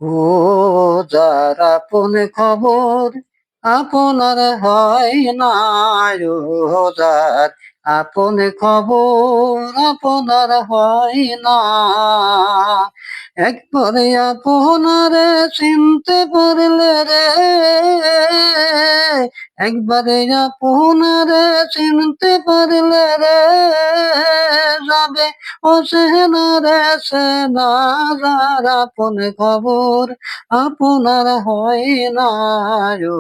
ও যার আপন খবর আপনার হয় না, ও যার আপন খবর আপনার হয় না, একবারে আপনারে চিনতে পারলে রে, একবারে আপনারে চিনতে পারলে রে, যাবে অচেনা রে চেনা, যার আপন খবর আপনার হয় না, ও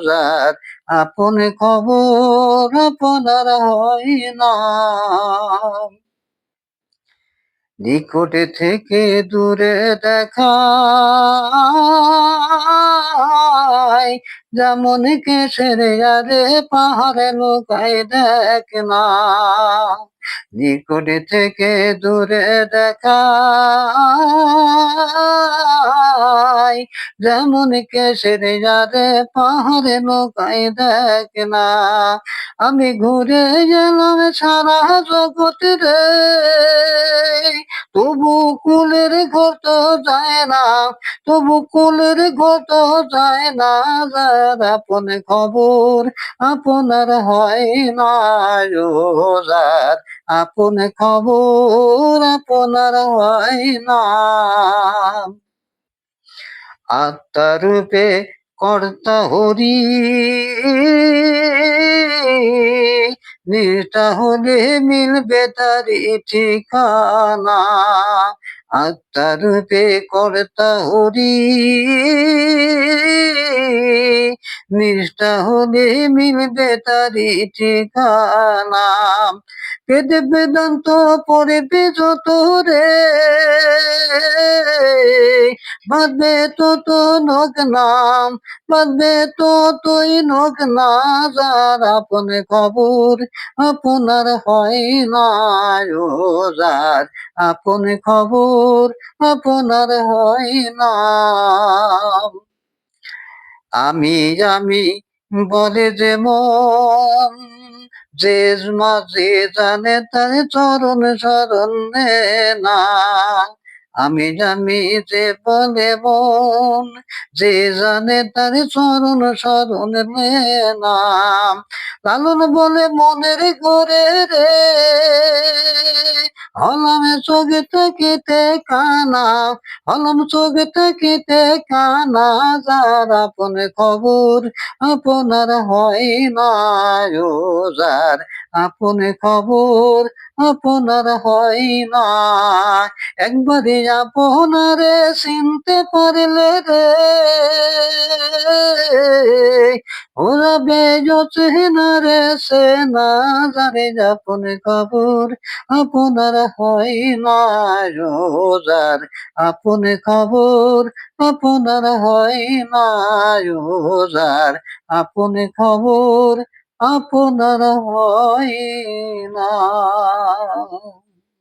যার আপন খবর আপনার হয় না। নিকটে থেকে দূরে দেখায়, যেমন কেসের আরে পাহাড়ে লুকায় দেখ না, নিকটে থেকে দূরে দেখায়, যেমন কেসের আরে পাহাড়ে লুকায় দেখ না। আমি ঘুরে গেলাম সারা জগৎ রে, তবু কুলের ঘর তো যায় না, তবু কুলের ঘর তো যায় না, যার আপন খবর আপনার হয় না, ও যার আপন খবর আপনার হয় না। আত্মারূপে কর্তা হরি, নিষ্ঠা হলে মিলবে তারি ঠিকানা, আত্মারূপে কর্তা হরি, নিষ্ঠা হলে মিলবে তারি ঠিকানা, বেদ বেদান্ত পড়বে যত রে, বাঁধবে তত নখ নাম, বাঁধবে ততই নখ না, যার আপন খবর আপনার হয় না, ও যার আপন খবর আপনার হয় না। আমি আমি বলে যে মন, যে মাঝে জানে তার চরণ শরণ না, আমি আমি যে বলে মন, যে জানে তার চরণ শরণ না, লালন বলে মনের ঘরে রে, হলাম চোখে থাকিতে কানা, হলাম চোখে থাকিতে কানা, যার আপন খবর আপনার হয় না, ও যার আপন খবর আপনার হয় না, একবারে আপনারে চিনতে পারলে রে, ওরা চেনা রে চেনা, যারে আপন খবর আপনার হয় না, ও যার আপন খবর আপনার হয় না, ও যার আপন খবর আপনার হয় না।